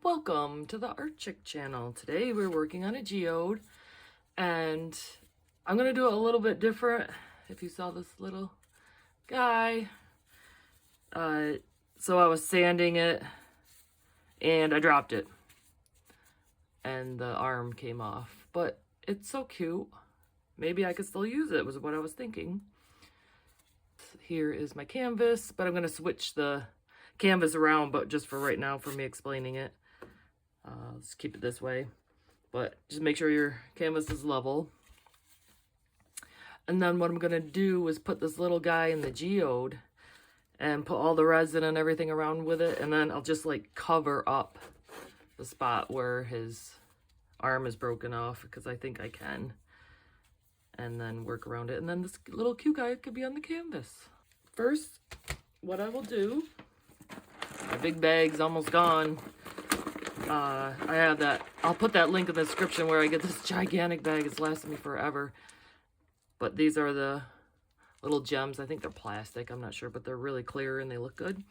Welcome to the Art Chick channel. Today we're working on a geode and I'm going to do it a little bit different. If you saw this little guy, so I was sanding it and I dropped it and the arm came off, but it's so cute. Maybe I could still use it, was what I was thinking. Here is my canvas, but I'm going to switch the canvas around, but just for right now, for me explaining it. Let's keep it this way, but just make sure your canvas is level. And then what I'm going to do is put this little guy in the geode and put all the resin and everything around with it, and then I'll just like cover up the spot where his arm is broken off, because I think I can, and then work around it, and then this little cute guy could be on the canvas. First, what I will do, my big bag's almost gone. I have that, I'll put that link in the description where I get this gigantic bag. It's lasted me forever. But these are the little gems. I think they're plastic, I'm not sure, but they're really clear and they look good.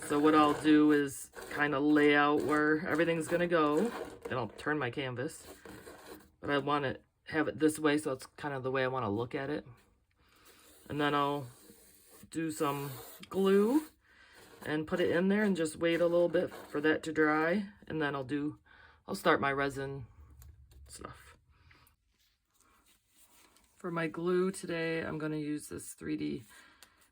So what I'll do is kind of lay out where everything's gonna go. Then I'll turn my canvas. But I want to have it this way, so it's kind of the way I want to look at it. And then I'll do some glue and put it in there and just wait a little bit for that to dry. And then I'll start my resin stuff. For my glue today, I'm going to use this 3D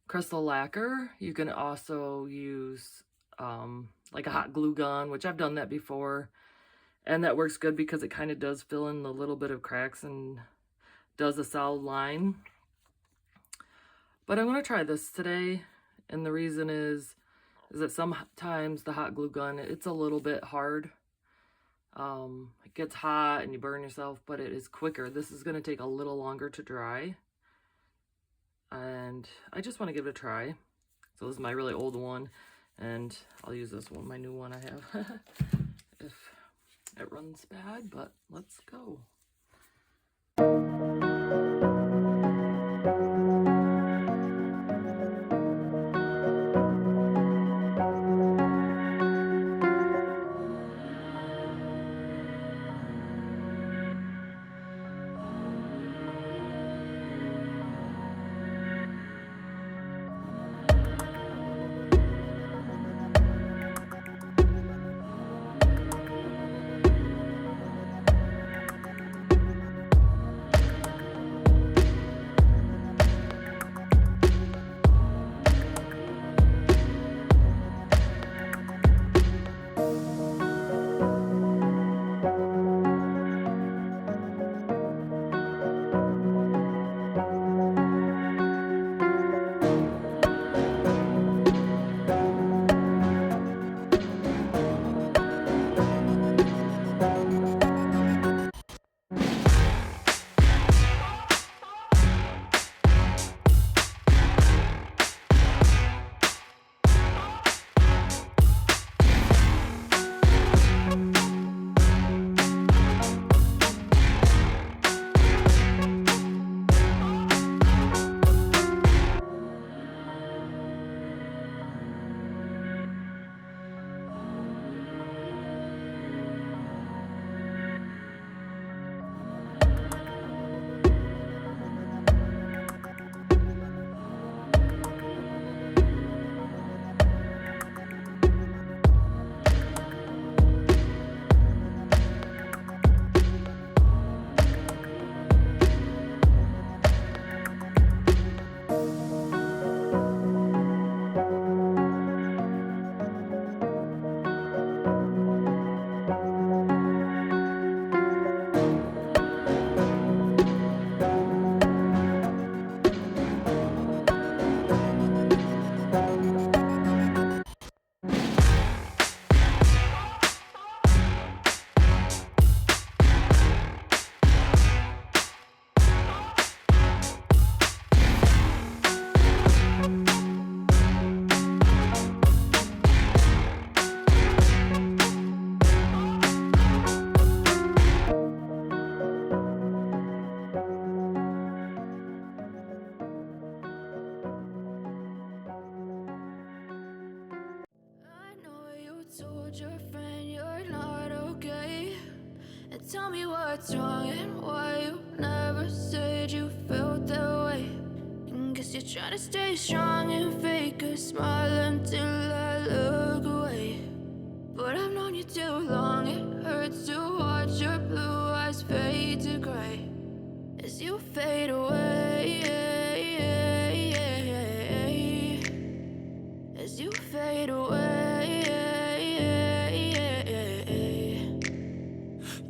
crystal lacquer. You can also use like a hot glue gun, which I've done that before. And that works good because it kind of does fill in the little bit of cracks and does a solid line. But I'm going to try this today. And the reason is that sometimes the hot glue gun, it's a little bit hard. It gets hot and you burn yourself, but it is quicker. This is going to take a little longer to dry. And I just want to give it a try. So this is my really old one, and I'll use this one, my new one I have, if it runs bad, but let's go. you're not okay. And tell me what's wrong and why you never said you felt that way. And guess you're trying to stay strong and fake a smile until I look away. But I've known you too long, it hurts to watch your blue eyes fade to gray as you fade away, as you fade away.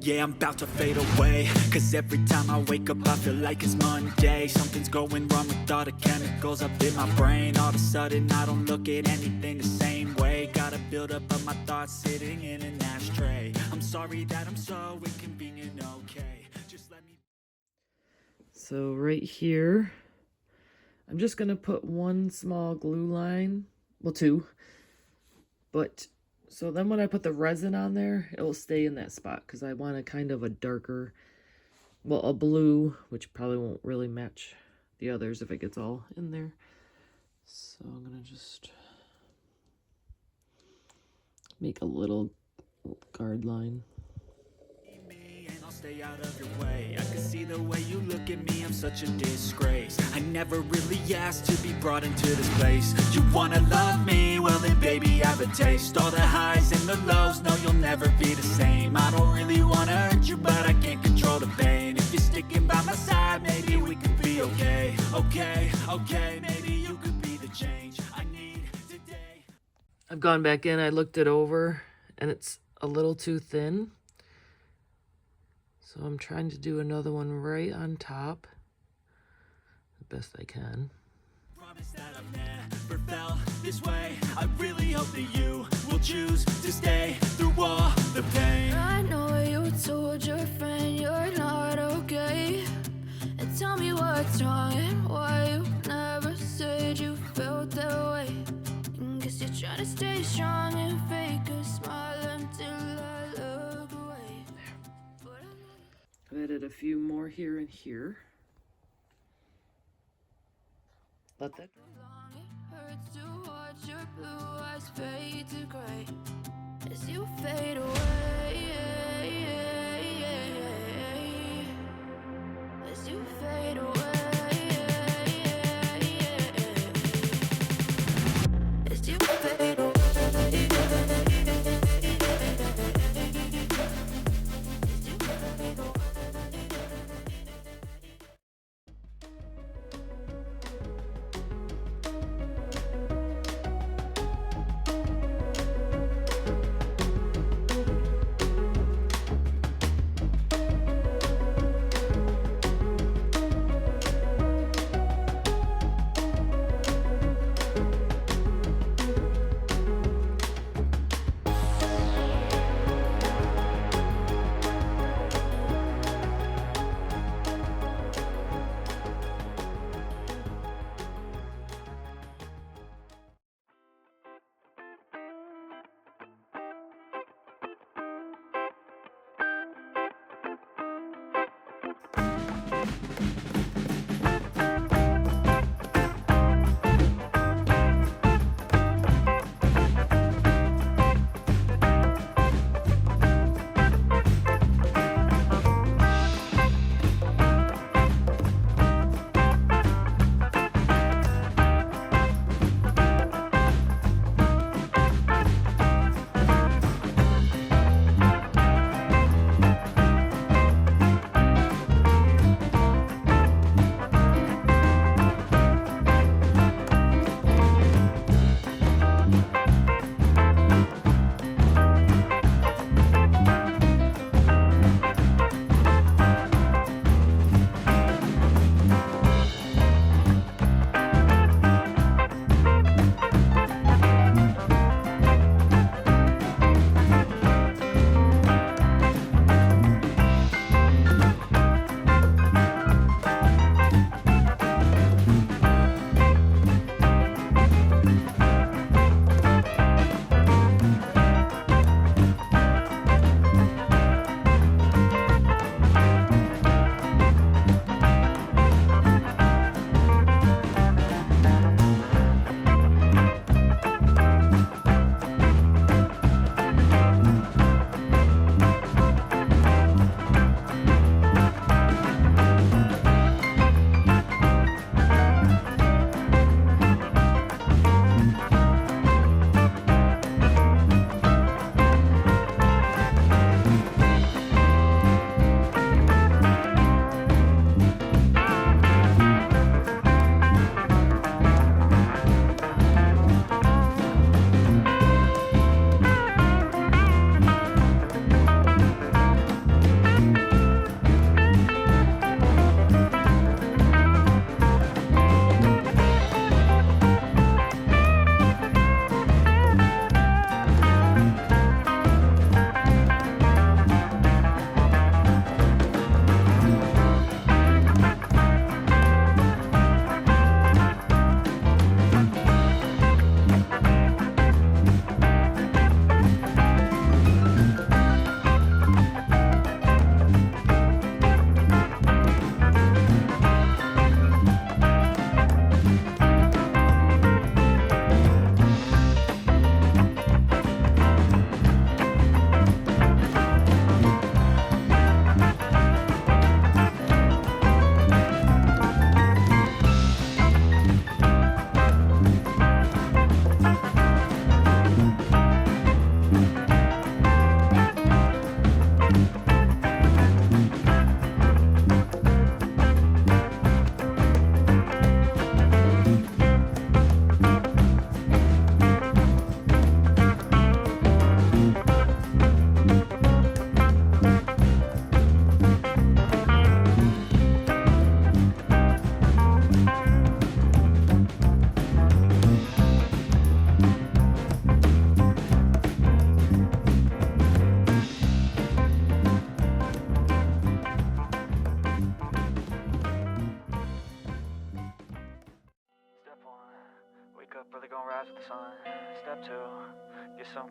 Yeah, I'm about to fade away, cause every time I wake up I feel like it's Monday. Something's going wrong with all the chemicals up in my brain. All of a sudden I don't look at anything the same way. Got a buildup of my thoughts sitting in an ashtray. I'm sorry that I'm so inconvenient, okay. Just let me... So right here, I'm just gonna put one small glue line, well, two, but so then when I put the resin on there, it will stay in that spot because I want a kind of a darker, well, a blue, which probably won't really match the others if it gets all in there. So I'm gonna just make a little guard line. Stay out of your way. I can see the way you look at me, I'm such a disgrace. I never really asked to be brought into this place. You wanna love me? Well then baby have a taste. All the highs and the lows, no you'll never be the same. I don't really wanna hurt you but I can't control the pain. If you're sticking by my side, maybe we could be okay. Okay, maybe you could be the change I need today. I've gone back in, I looked it over, and it's a little too thin. So I'm trying to do another one right on top, the best I can. Promise that I've never felt this way. I really hope that you will choose to stay through all the pain. I know you told your friend you're not okay. And tell me what's wrong and why you never said you felt that way. And guess you're trying to stay strong and fake a smile until I look away. I've added a few more here and here. Let that Long it hurts to watch your blue eyes fade to gray as you fade away, as you fade away, as you fade away.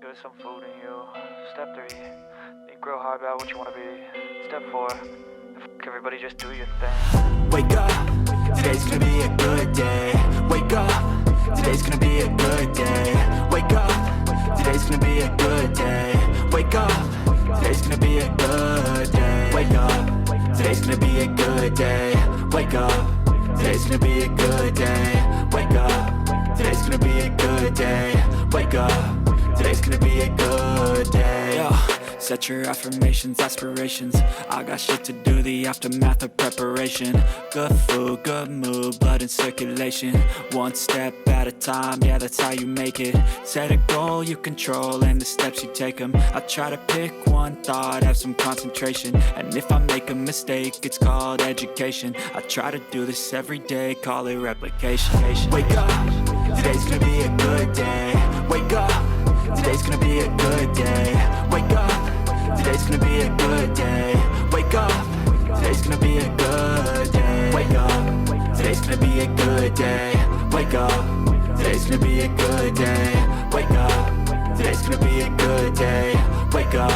good, some food in you. Step 3, you grow hard about what you want to be. Step 4, everybody just do your thing. Wake up, today's gonna be a good day. Wake up, today's gonna be a good day. Wake up, today's gonna be a good day. Wake up, today's gonna be a good day. Wake up, today's gonna be a good day. Wake up, today's gonna be a good day. Wake up, today's gonna be a good day. Wake up, today's gonna be a good day. Yo, set your affirmations, aspirations. I got shit to do, the aftermath of preparation. Good food, good mood, blood in circulation. One step at a time, yeah, that's how you make it. Set a goal you control and the steps you take them. I try to pick one thought, have some concentration. And if I make a mistake, it's called education. I try to do this every day, call it replication. Wake up, today's gonna be a good day. Wake up, today's gonna be a good day. Wake up, today's gonna be a good day. Wake up, today's gonna be a good day. Wake up, today's gonna be a good day. Wake up, today's gonna be a good day. Wake up, today's gonna be a good day. Wake up,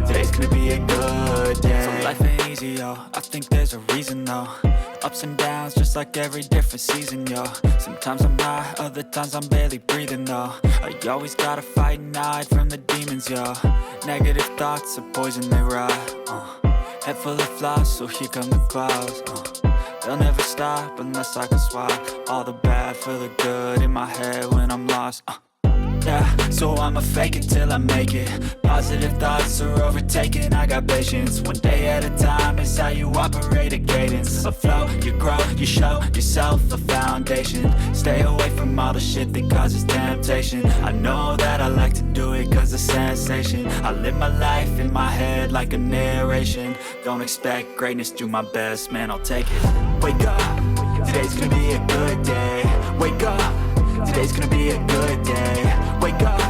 today's gonna be a good day. So life ain't easy, yo, I think there's a reason though. Ups and downs, just like every different season, yo. Sometimes I'm high, other times I'm barely breathing, though. I always gotta fight and hide from the demons, yo. Negative thoughts are poison, they rot. Head full of flies, so here come the clouds. They'll never stop unless I can swap all the bad for the good in my head when I'm lost. Yeah, so I'ma fake it till I make it. Positive thoughts are overtaken, I got patience. One day at a time is how you operate a cadence. A flow, you grow, you show yourself a foundation. Stay away from all the shit that causes temptation. I know that I like to do it cause it's sensation. I live my life in my head like a narration. Don't expect greatness, do my best, man, I'll take it. Wake up, today's gonna be a good day. Wake up, today's gonna be a good day. Wake up,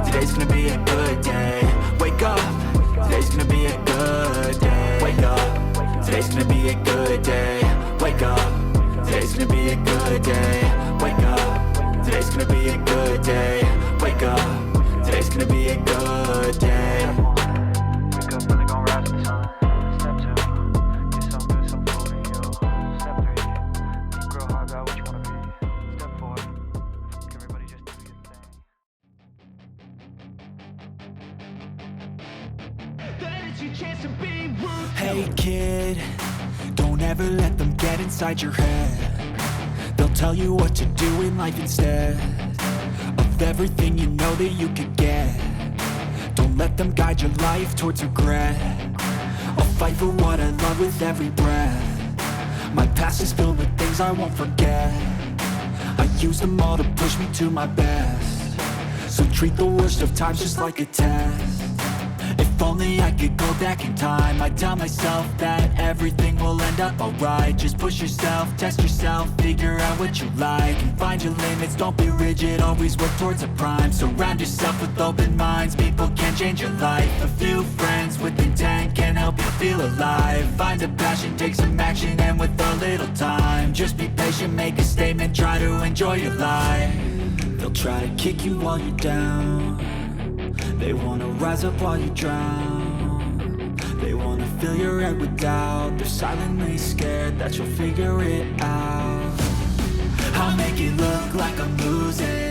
today's gonna be a good day. Wake up, today's gonna be a good day. Wake up, today's gonna be a good day. Wake up, today's gonna be a good day. Wake up, today's gonna be a good day. Wake up, today's gonna be a good day. Wake up, really gonna rise with the sun. Step 2, get some good, some food in you. Step 3, you grow hard about what you wanna be. Step 4, everybody just do your thing. Hey kid, don't ever let them get inside your head. They'll tell you what to do in life instead of everything you know that you could get. Don't let them guide your life towards regret. I'll fight for what I love with every breath. My past is filled with things I won't forget. I use them all to push me to my best. So treat the worst of times just like a test. If only I could go back in time, I'd tell myself that everything will end up alright. Just push yourself, test yourself, figure out what you like, and find your limits, don't be rigid, always work towards a prime. Surround yourself with open minds, people can change your life. A few friends with intent can help you feel alive. Find a passion, take some action, and with a little time, just be patient, make a statement, try to enjoy your life. They'll try to kick you while you're down. They wanna rise up while you drown. They wanna fill your head with doubt. They're silently scared that you'll figure it out. I'll make it look like I'm losing.